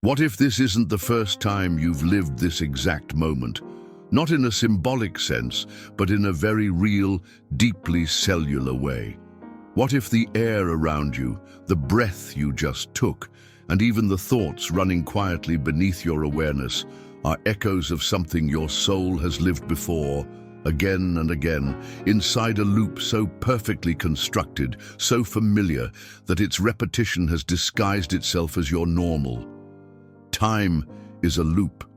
What if this isn't the first time you've lived this exact moment? Not in a symbolic sense, but in a very real, deeply cellular way. What if the air around you, the breath you just took, and even the thoughts running quietly beneath your awareness are echoes of something your soul has lived before, again and again, inside a loop so perfectly constructed, so familiar, that its repetition has disguised itself as your normal. Time is a loop,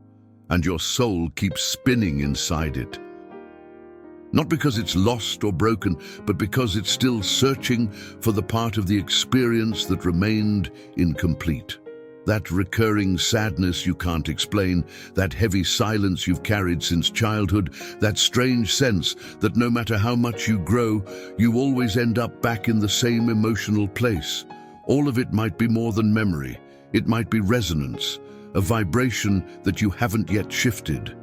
and your soul keeps spinning inside it. Not because it's lost or broken, but because it's still searching for the part of the experience that remained incomplete. That recurring sadness you can't explain, that heavy silence you've carried since childhood, that strange sense that no matter how much you grow, you always end up back in the same emotional place. All of it might be more than memory. It might be resonance, a vibration that you haven't yet shifted.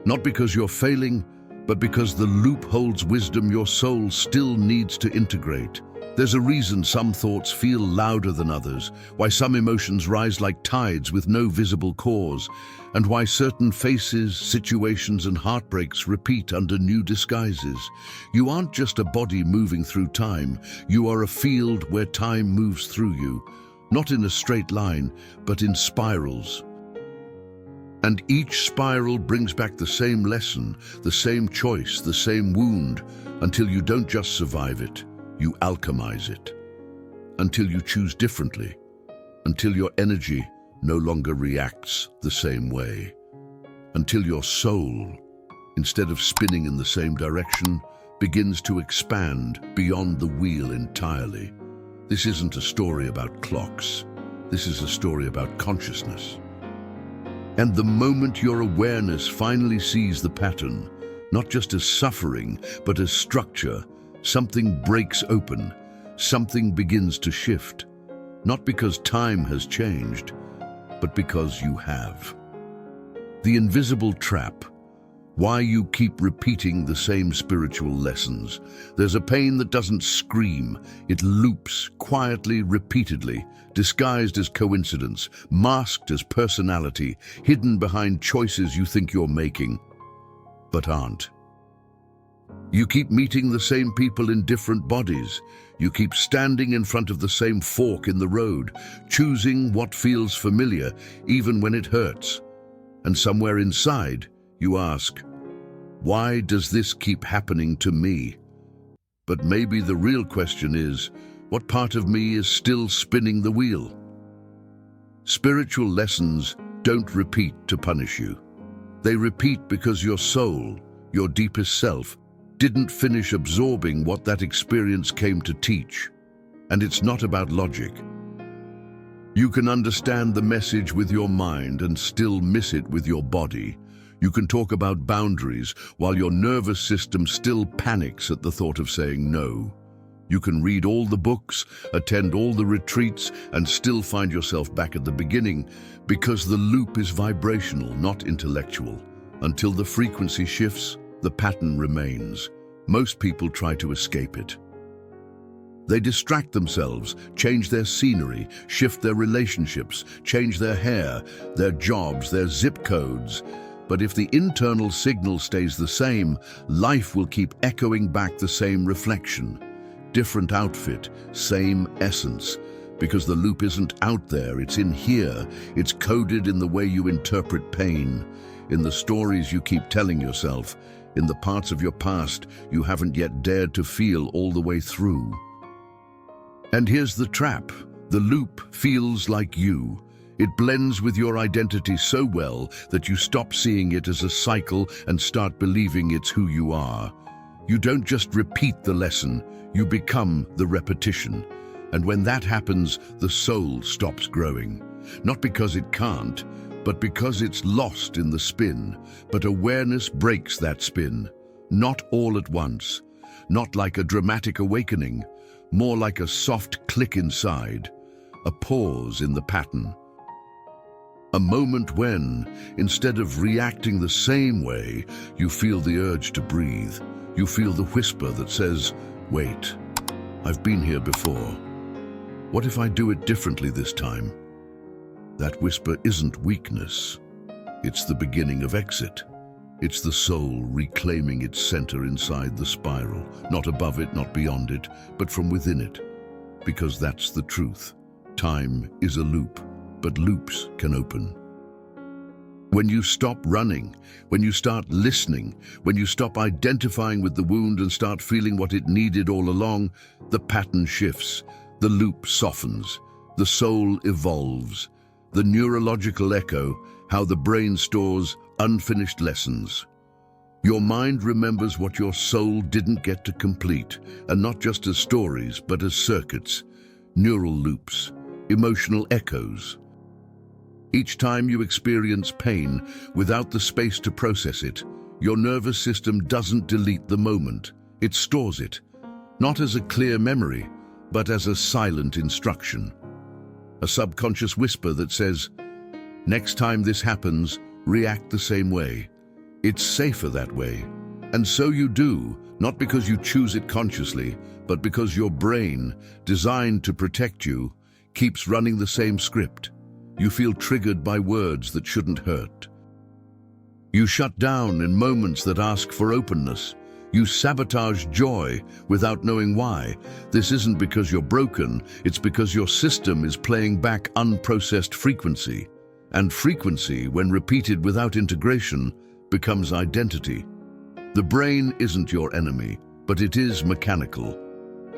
Not because you're failing, but because the loop holds wisdom your soul still needs to integrate. There's a reason some thoughts feel louder than others, why some emotions rise like tides with no visible cause, and why certain faces, situations, and heartbreaks repeat under new disguises. You aren't just a body moving through time, you are a field where time moves through you, not in a straight line, but in spirals. And each spiral brings back the same lesson, the same choice, the same wound, until you don't just survive it, you alchemize it. Until you choose differently, until your energy no longer reacts the same way. Until your soul, instead of spinning in the same direction, begins to expand beyond the wheel entirely. This isn't a story about clocks. This is a story about consciousness. And the moment your awareness finally sees the pattern, not just as suffering, but as structure, something breaks open, something begins to shift. Not because time has changed, but because you have. The invisible trap. Why you keep repeating the same spiritual lessons. There's a pain that doesn't scream. It loops quietly, repeatedly, disguised as coincidence, masked as personality, hidden behind choices you think you're making, but aren't. You keep meeting the same people in different bodies. You keep standing in front of the same fork in the road, choosing what feels familiar, even when it hurts. And somewhere inside, you ask, why does this keep happening to me? But maybe the real question is, what part of me is still spinning the wheel? Spiritual lessons don't repeat to punish you. They repeat because your soul, your deepest self, didn't finish absorbing what that experience came to teach. And it's not about logic. You can understand the message with your mind and still miss it with your body. You can talk about boundaries while your nervous system still panics at the thought of saying no. You can read all the books, attend all the retreats, and still find yourself back at the beginning because the loop is vibrational, not intellectual. Until the frequency shifts, the pattern remains. Most people try to escape it. They distract themselves, change their scenery, shift their relationships, change their hair, their jobs, their zip codes. But if the internal signal stays the same, life will keep echoing back the same reflection. Different outfit, same essence. Because the loop isn't out there, it's in here. It's coded in the way you interpret pain, in the stories you keep telling yourself, in the parts of your past you haven't yet dared to feel all the way through. And here's the trap. The loop feels like you. It blends with your identity so well that you stop seeing it as a cycle and start believing it's who you are. You don't just repeat the lesson, you become the repetition. And when that happens, the soul stops growing. Not because it can't, but because it's lost in the spin. But awareness breaks that spin. Not all at once. Not like a dramatic awakening. More like a soft click inside. A pause in the pattern. A moment when, instead of reacting the same way, you feel the urge to breathe. You feel the whisper that says, wait, I've been here before. What if I do it differently this time? That whisper isn't weakness. It's the beginning of exit. It's the soul reclaiming its center inside the spiral, not above it, not beyond it, but from within it. Because that's the truth. Time is a loop, but loops can open. When you stop running, when you start listening, when you stop identifying with the wound and start feeling what it needed all along, the pattern shifts, the loop softens, the soul evolves. The neurological echo, how the brain stores unfinished lessons. Your mind remembers what your soul didn't get to complete, and not just as stories, but as circuits, neural loops, emotional echoes. Each time you experience pain without the space to process it, your nervous system doesn't delete the moment. It stores it, not as a clear memory, but as a silent instruction. A subconscious whisper that says, "Next time this happens, react the same way. It's safer that way." And so you do, not because you choose it consciously, but because your brain, designed to protect you, keeps running the same script. You feel triggered by words that shouldn't hurt. You shut down in moments that ask for openness. You sabotage joy without knowing why. This isn't because you're broken, it's because your system is playing back unprocessed frequency. And frequency, when repeated without integration, becomes identity. The brain isn't your enemy, but it is mechanical.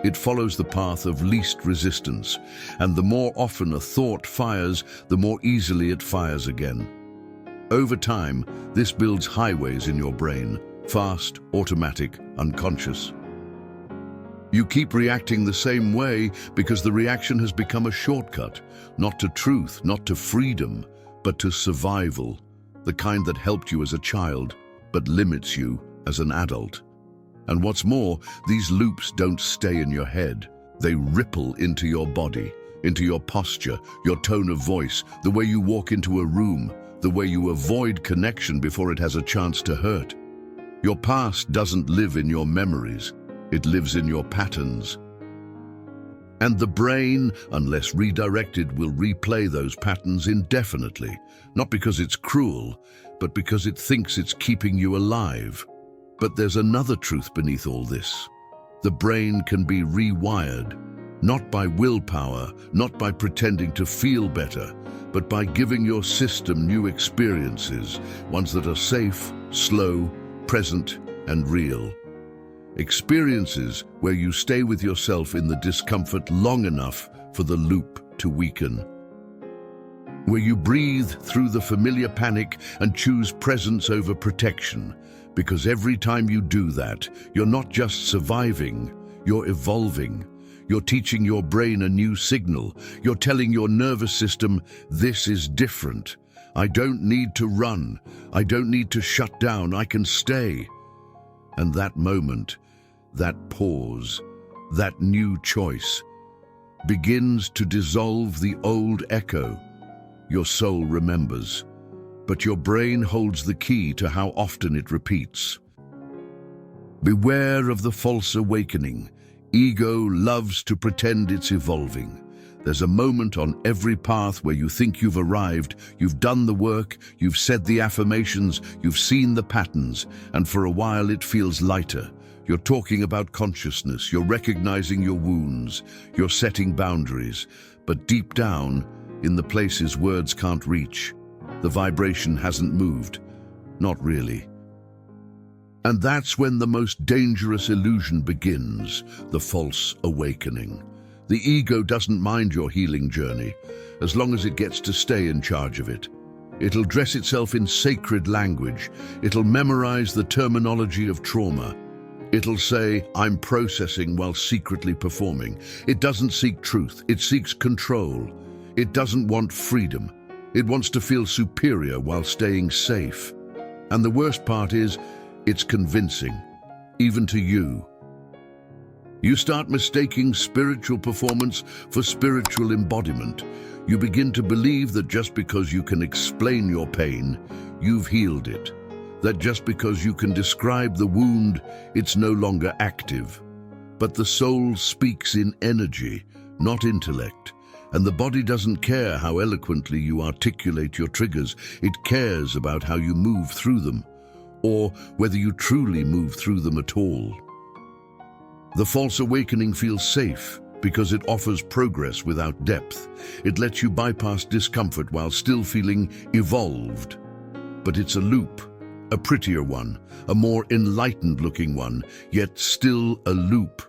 It follows the path of least resistance, and the more often a thought fires, the more easily it fires again. Over time, this builds highways in your brain, fast, automatic, unconscious. You keep reacting the same way because the reaction has become a shortcut, not to truth, not to freedom, but to survival, the kind that helped you as a child, but limits you as an adult. And what's more, these loops don't stay in your head. They ripple into your body, into your posture, your tone of voice, the way you walk into a room, the way you avoid connection before it has a chance to hurt. Your past doesn't live in your memories. It lives in your patterns. And the brain, unless redirected, will replay those patterns indefinitely, not because it's cruel, but because it thinks it's keeping you alive. But there's another truth beneath all this. The brain can be rewired, not by willpower, not by pretending to feel better, but by giving your system new experiences, ones that are safe, slow, present, and real. Experiences where you stay with yourself in the discomfort long enough for the loop to weaken. Where you breathe through the familiar panic and choose presence over protection. Because every time you do that, you're not just surviving, you're evolving. You're teaching your brain a new signal. You're telling your nervous system, this is different. I don't need to run. I don't need to shut down. I can stay. And that moment, that pause, that new choice, begins to dissolve the old echo. Your soul remembers, but your brain holds the key to how often it repeats. Beware of the false awakening. Ego loves to pretend it's evolving. There's a moment on every path where you think you've arrived, you've done the work, you've said the affirmations, you've seen the patterns, and for a while it feels lighter. You're talking about consciousness, you're recognizing your wounds, you're setting boundaries, but deep down, in the places words can't reach, the vibration hasn't moved. Not really. And that's when the most dangerous illusion begins, the false awakening. The ego doesn't mind your healing journey, as long as it gets to stay in charge of it. It'll dress itself in sacred language. It'll memorize the terminology of trauma. It'll say, I'm processing while secretly performing. It doesn't seek truth, it seeks control. It doesn't want freedom. It wants to feel superior while staying safe. And the worst part is, it's convincing, even to you. You start mistaking spiritual performance for spiritual embodiment. You begin to believe that just because you can explain your pain, you've healed it. That just because you can describe the wound, it's no longer active. But the soul speaks in energy, not intellect. And the body doesn't care how eloquently you articulate your triggers. It cares about how you move through them, or whether you truly move through them at all. The false awakening feels safe because it offers progress without depth. It lets you bypass discomfort while still feeling evolved. But it's a loop, a prettier one, a more enlightened-looking one, yet still a loop.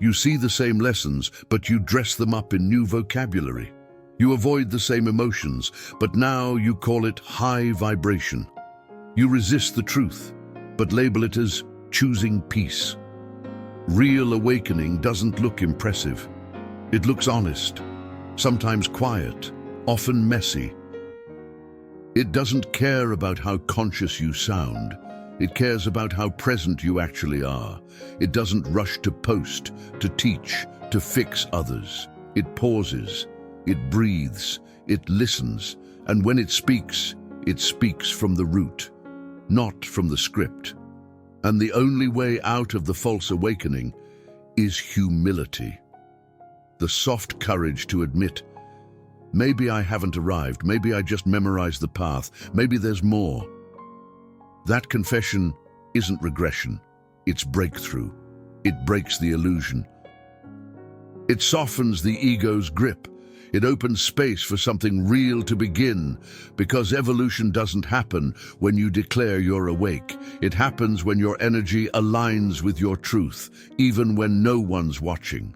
You see the same lessons, but you dress them up in new vocabulary. You avoid the same emotions, but now you call it high vibration. You resist the truth, but label it as choosing peace. Real awakening doesn't look impressive. It looks honest, sometimes quiet, often messy. It doesn't care about how conscious you sound. It cares about how present you actually are. It doesn't rush to post, to teach, to fix others. It pauses, it breathes, it listens, and when it speaks from the root, not from the script. And the only way out of the false awakening is humility. The soft courage to admit, maybe I haven't arrived, maybe I just memorized the path, maybe there's more. That confession isn't regression, it's breakthrough. It breaks the illusion. It softens the ego's grip. It opens space for something real to begin, because evolution doesn't happen when you declare you're awake. It happens when your energy aligns with your truth, even when no one's watching.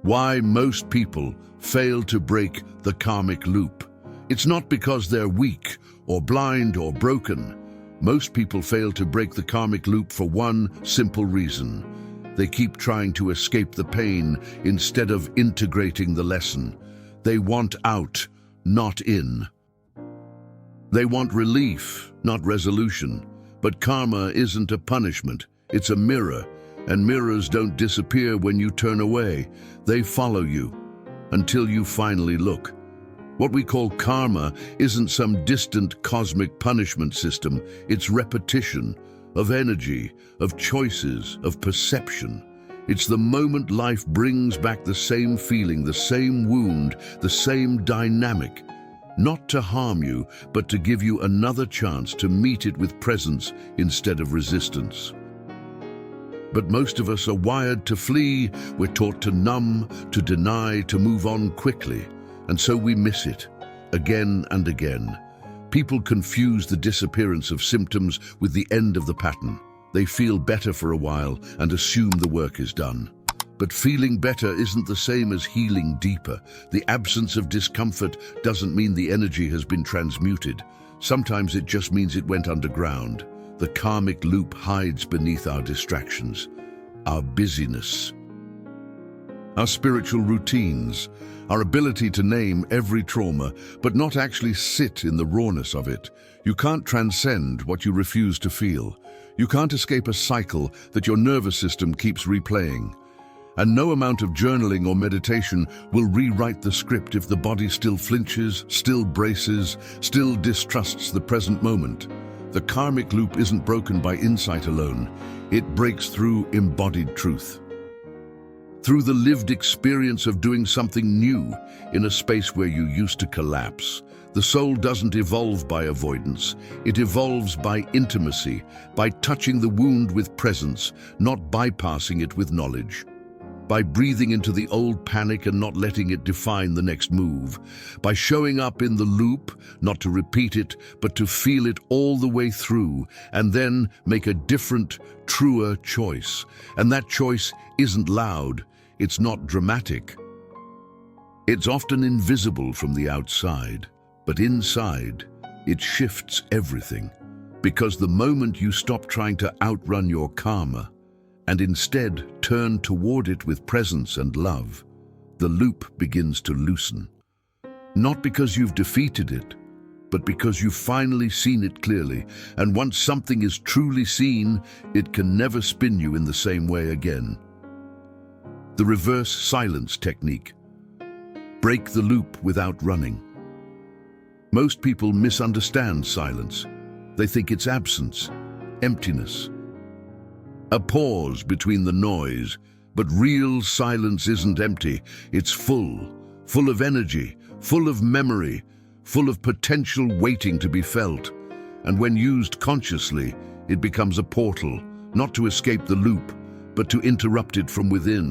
Why most people fail to break the karmic loop. It's not because they're weak or blind or broken. Most people fail to break the karmic loop for one simple reason. They keep trying to escape the pain instead of integrating the lesson. They want out, not in. They want relief, not resolution. But karma isn't a punishment, it's a mirror, and mirrors don't disappear when you turn away. They follow you until you finally look. What we call karma isn't some distant cosmic punishment system. It's repetition of energy, of choices, of perception. It's the moment life brings back the same feeling, the same wound, the same dynamic. Not to harm you, but to give you another chance to meet it with presence instead of resistance. But most of us are wired to flee. We're taught to numb, to deny, to move on quickly. And so we miss it, again and again. People confuse the disappearance of symptoms with the end of the pattern. They feel better for a while and assume the work is done. But feeling better isn't the same as healing deeper. The absence of discomfort doesn't mean the energy has been transmuted. Sometimes it just means it went underground. The karmic loop hides beneath our distractions, our busyness, our spiritual routines, our ability to name every trauma, but not actually sit in the rawness of it. You can't transcend what you refuse to feel. You can't escape a cycle that your nervous system keeps replaying. And no amount of journaling or meditation will rewrite the script if the body still flinches, still braces, still distrusts the present moment. The karmic loop isn't broken by insight alone. It breaks through embodied truth. Through the lived experience of doing something new in a space where you used to collapse. The soul doesn't evolve by avoidance. It evolves by intimacy, by touching the wound with presence, not bypassing it with knowledge. By breathing into the old panic and not letting it define the next move. By showing up in the loop, not to repeat it, but to feel it all the way through, and then make a different, truer choice. And that choice isn't loud, it's not dramatic. It's often invisible from the outside, but inside, it shifts everything. Because the moment you stop trying to outrun your karma, and instead turn toward it with presence and love, the loop begins to loosen. Not because you've defeated it, but because you've finally seen it clearly, and once something is truly seen, it can never spin you in the same way again. The reverse silence technique. Break the loop without running. Most people misunderstand silence. They think it's absence, emptiness, a pause between the noise. But real silence isn't empty, it's full, full of energy, full of memory, full of potential waiting to be felt. And when used consciously, it becomes a portal, not to escape the loop, but to interrupt it from within.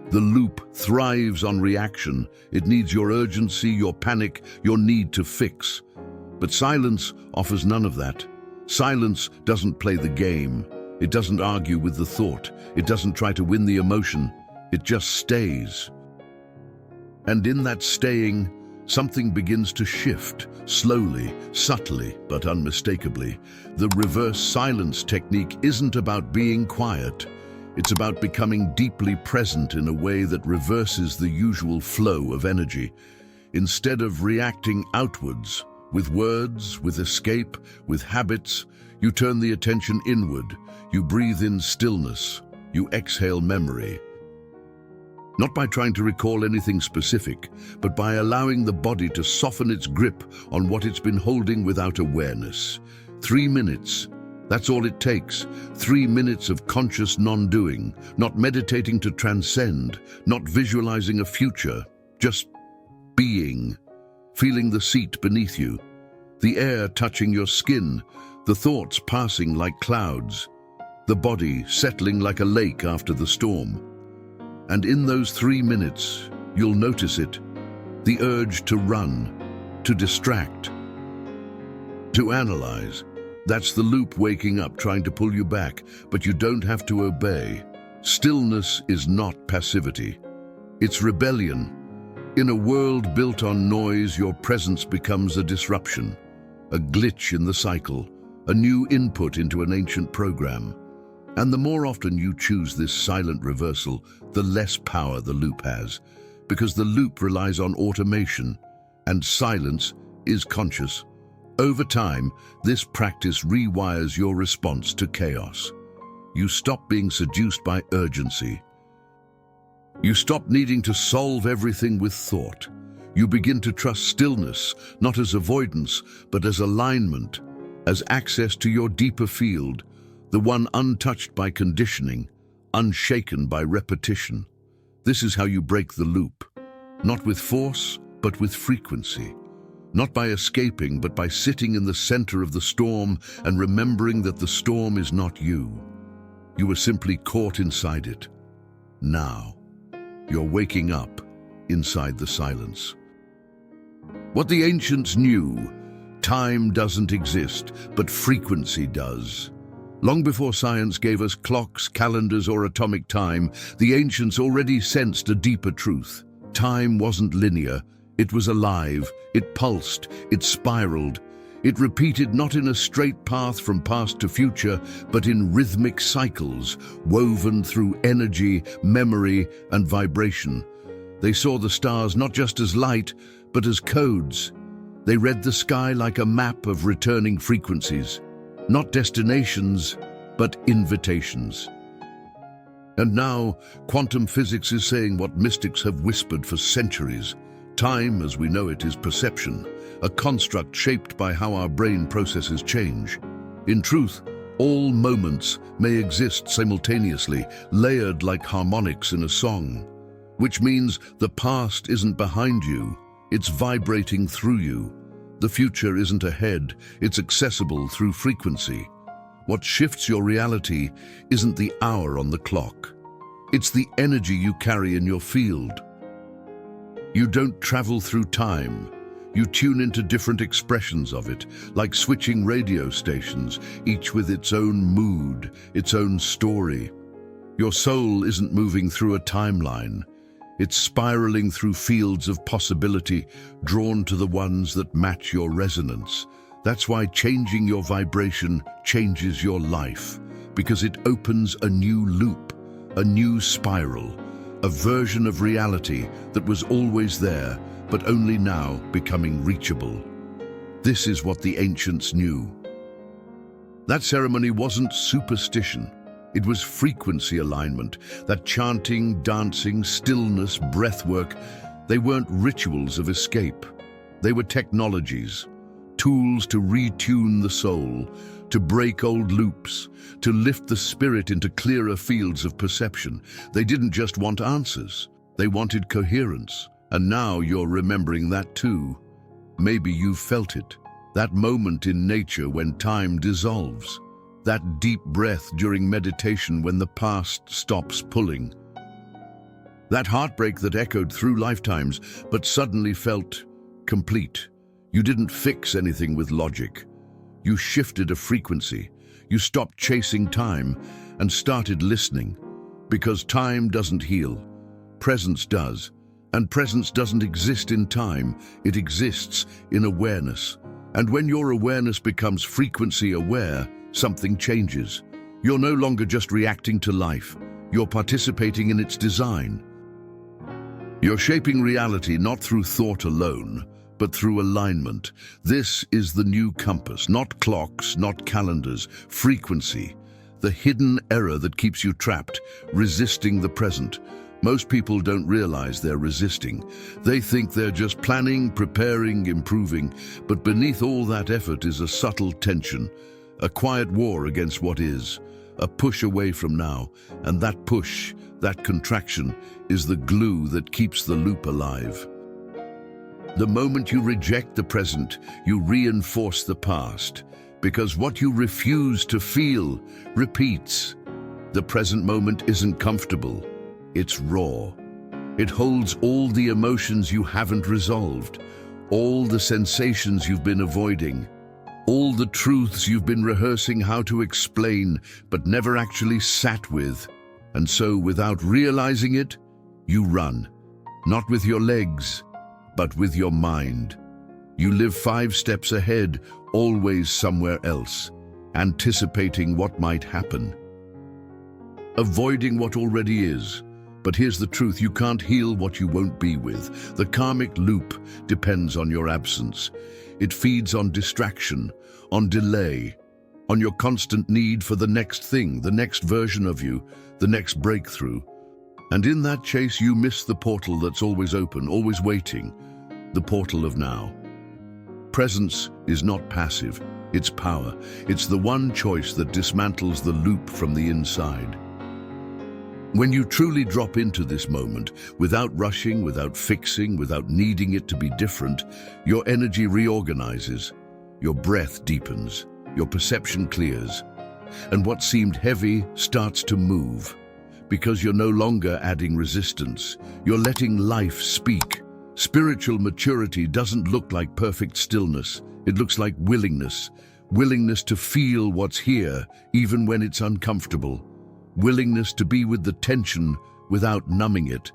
The loop thrives on reaction. It needs your urgency, your panic, your need to fix. But silence offers none of that. Silence doesn't play the game. It doesn't argue with the thought. It doesn't try to win the emotion. It just stays. And in that staying, something begins to shift, slowly, subtly, but unmistakably. The reverse silence technique isn't about being quiet. It's about becoming deeply present in a way that reverses the usual flow of energy. Instead of reacting outwards, with words, with escape, with habits, you turn the attention inward. You breathe in stillness. You exhale memory. Not by trying to recall anything specific, but by allowing the body to soften its grip on what it's been holding without awareness. 3 minutes. That's all it takes. 3 minutes of conscious non-doing, not meditating to transcend, not visualizing a future, just being, feeling the seat beneath you, the air touching your skin, the thoughts passing like clouds, the body settling like a lake after the storm. And in those 3 minutes, you'll notice it, the urge to run, to distract, to analyze. That's the loop waking up, trying to pull you back, but you don't have to obey. Stillness is not passivity. It's rebellion. In a world built on noise, your presence becomes a disruption, a glitch in the cycle, a new input into an ancient program. And the more often you choose this silent reversal, the less power the loop has, because the loop relies on automation, and silence is conscious. Over time, this practice rewires your response to chaos. You stop being seduced by urgency. You stop needing to solve everything with thought. You begin to trust stillness, not as avoidance, but as alignment, as access to your deeper field, the one untouched by conditioning, unshaken by repetition. This is how you break the loop, not with force, but with frequency. Not by escaping, but by sitting in the center of the storm and remembering that the storm is not you. You were simply caught inside it. Now, you're waking up inside the silence. What the ancients knew, time doesn't exist, but frequency does. Long before science gave us clocks, calendars, or atomic time, the ancients already sensed a deeper truth. Time wasn't linear. It was alive. It pulsed. It spiraled. It repeated not in a straight path from past to future, but in rhythmic cycles, woven through energy, memory, and vibration. They saw the stars not just as light, but as codes. They read the sky like a map of returning frequencies. Not destinations, but invitations. And now, quantum physics is saying what mystics have whispered for centuries. Time, as we know it, is perception, a construct shaped by how our brain processes change. In truth, all moments may exist simultaneously, layered like harmonics in a song, which means the past isn't behind you, it's vibrating through you. The future isn't ahead, it's accessible through frequency. What shifts your reality isn't the hour on the clock. It's the energy you carry in your field. You don't travel through time. You tune into different expressions of it, like switching radio stations, each with its own mood, its own story. Your soul isn't moving through a timeline. It's spiraling through fields of possibility, drawn to the ones that match your resonance. That's why changing your vibration changes your life, because it opens a new loop, a new spiral, a version of reality that was always there, but only now becoming reachable. This is what the ancients knew. That ceremony wasn't superstition. It was frequency alignment, that chanting, dancing, stillness, breathwork. They weren't rituals of escape. They were technologies, tools to retune the soul, to break old loops, to lift the spirit into clearer fields of perception. They didn't just want answers. They wanted coherence. And now you're remembering that too. Maybe you felt it. That moment in nature when time dissolves. That deep breath during meditation when the past stops pulling. That heartbreak that echoed through lifetimes but suddenly felt complete. You didn't fix anything with logic. You shifted a frequency. You stopped chasing time and started listening. Because time doesn't heal. Presence does. And presence doesn't exist in time. It exists in awareness. And when your awareness becomes frequency aware, something changes. You're no longer just reacting to life. You're participating in its design. You're shaping reality not through thought alone, but through alignment. This is the new compass, not clocks, not calendars, frequency. The hidden error that keeps you trapped, resisting the present. Most people don't realize they're resisting. They think they're just planning, preparing, improving. But beneath all that effort is a subtle tension, a quiet war against what is, a push away from now. And that push, that contraction, is the glue that keeps the loop alive. The moment you reject the present, you reinforce the past. Because what you refuse to feel repeats. The present moment isn't comfortable. It's raw. It holds all the emotions you haven't resolved, all the sensations you've been avoiding, all the truths you've been rehearsing how to explain but never actually sat with. And so, without realizing it, you run, not with your legs, but with your mind. You live 5 steps ahead, always somewhere else, anticipating what might happen, avoiding what already is. But here's the truth, you can't heal what you won't be with. The karmic loop depends on your absence. It feeds on distraction, on delay, on your constant need for the next thing, the next version of you, the next breakthrough. And in that chase, you miss the portal that's always open, always waiting, the portal of now. Presence is not passive, it's power. It's the one choice that dismantles the loop from the inside. When you truly drop into this moment, without rushing, without fixing, without needing it to be different, your energy reorganizes, your breath deepens, your perception clears, and what seemed heavy starts to move. Because you're no longer adding resistance, you're letting life speak. Spiritual maturity doesn't look like perfect stillness, it looks like willingness. Willingness to feel what's here, even when it's uncomfortable. Willingness to be with the tension without numbing it.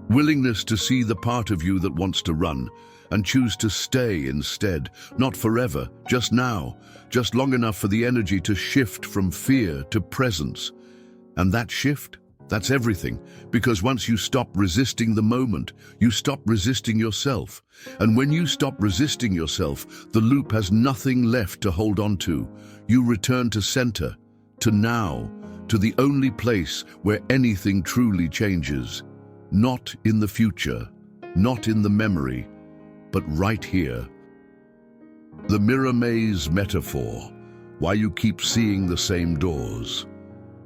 Willingness to see the part of you that wants to run and choose to stay instead, not forever, just now, just long enough for the energy to shift from fear to presence. And that shift, that's everything, because once you stop resisting the moment, you stop resisting yourself. And when you stop resisting yourself, the loop has nothing left to hold on to. You return to center, to now, to the only place where anything truly changes. Not in the future, not in the memory, but right here. The mirror maze metaphor, why you keep seeing the same doors.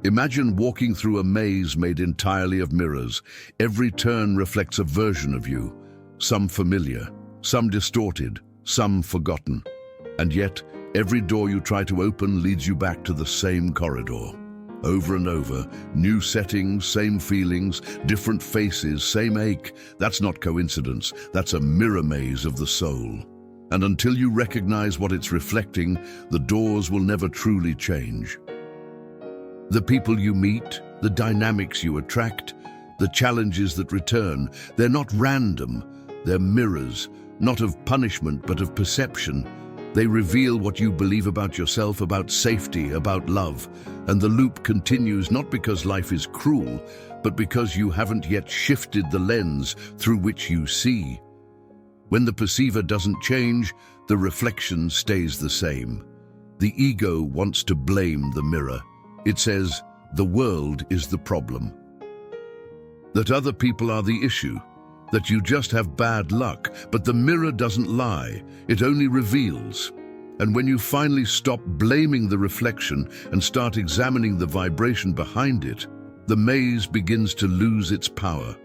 Imagine walking through a maze made entirely of mirrors. Every turn reflects a version of you, some familiar, some distorted, some forgotten. And yet, every door you try to open leads you back to the same corridor. Over and over, new settings, same feelings, different faces, same ache. That's not coincidence, that's a mirror maze of the soul. And until you recognize what it's reflecting, the doors will never truly change. The people you meet, the dynamics you attract, the challenges that return, they're not random, they're mirrors, not of punishment but of perception. They reveal what you believe about yourself, about safety, about love. And the loop continues not because life is cruel, but because you haven't yet shifted the lens through which you see. When the perceiver doesn't change, the reflection stays the same. The ego wants to blame the mirror. It says, the world is the problem. That other people are the issue. That you just have bad luck, but the mirror doesn't lie, it only reveals. And when you finally stop blaming the reflection and start examining the vibration behind it, the maze begins to lose its power.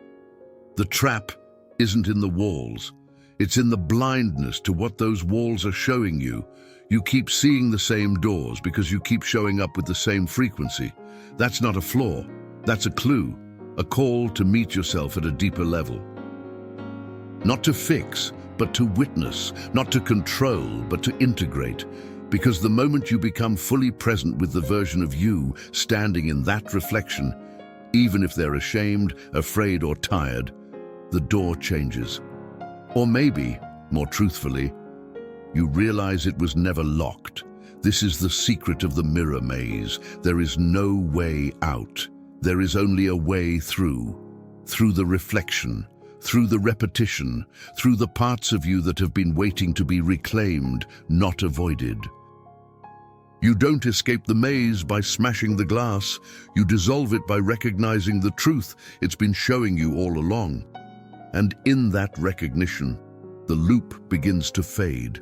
The trap isn't in the walls. It's in the blindness to what those walls are showing you. You keep seeing the same doors because you keep showing up with the same frequency. That's not a flaw. That's a clue, a call to meet yourself at a deeper level. Not to fix, but to witness. Not to control, but to integrate. Because the moment you become fully present with the version of you standing in that reflection, even if they're ashamed, afraid, or tired, the door changes. Or maybe, more truthfully, you realize it was never locked. This is the secret of the mirror maze. There is no way out. There is only a way through the reflection, through the repetition, through the parts of you that have been waiting to be reclaimed, not avoided. You don't escape the maze by smashing the glass. You dissolve it by recognizing the truth it's been showing you all along. And in that recognition, the loop begins to fade.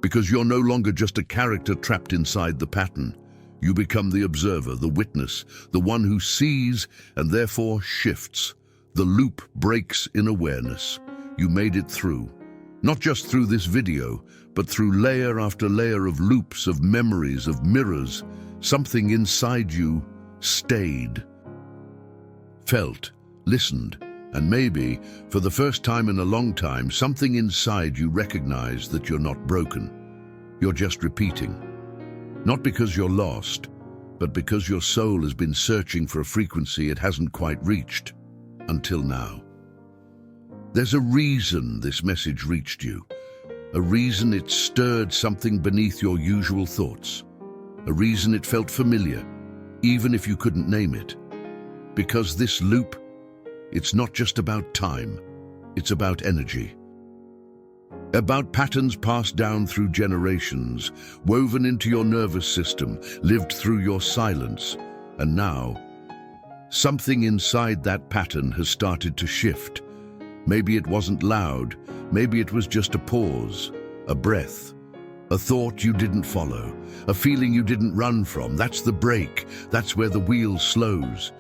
Because you're no longer just a character trapped inside the pattern. You become the observer, the witness, the one who sees and therefore shifts. The loop breaks in awareness. You made it through. Not just through this video, but through layer after layer of loops, of memories, of mirrors. Something inside you stayed, felt, listened, and maybe, for the first time in a long time, something inside you recognized that you're not broken. You're just repeating. Not because you're lost, but because your soul has been searching for a frequency it hasn't quite reached, until now. There's a reason this message reached you. A reason it stirred something beneath your usual thoughts. A reason it felt familiar, even if you couldn't name it. Because this loop, it's not just about time, it's about energy. About patterns passed down through generations, woven into your nervous system, lived through your silence. And now, something inside that pattern has started to shift. Maybe it wasn't loud, maybe it was just a pause, a breath, a thought you didn't follow, a feeling you didn't run from. That's the break, that's where the wheel slows.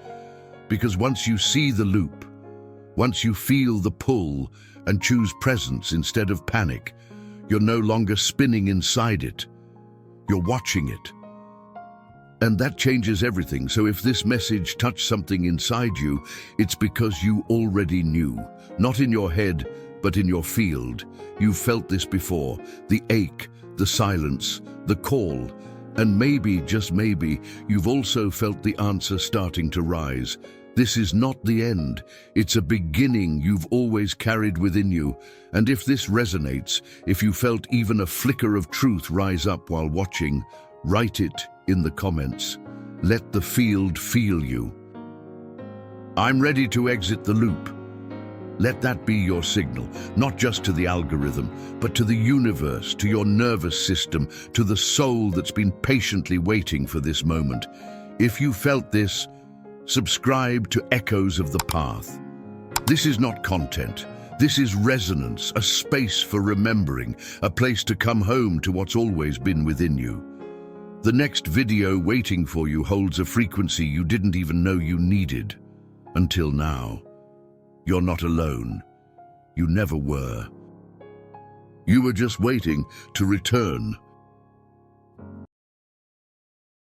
Because once you see the loop, once you feel the pull and choose presence instead of panic, you're no longer spinning inside it, you're watching it. And that changes everything. So if this message touched something inside you, it's because you already knew. Not in your head, but in your field. You've felt this before. The ache, the silence, the call. And maybe, just maybe, you've also felt the answer starting to rise. This is not the end. It's a beginning you've always carried within you. And if this resonates, if you felt even a flicker of truth rise up while watching, write it in the comments. Let the field feel you. I'm ready to exit the loop. Let that be your signal, not just to the algorithm, but to the universe, to your nervous system, to the soul that's been patiently waiting for this moment. If you felt this, subscribe to Echoes of the Path. This is not content. This is resonance, a space for remembering, a place to come home to what's always been within you. The next video waiting for you holds a frequency you didn't even know you needed. Until now. You're not alone. You never were. You were just waiting to return.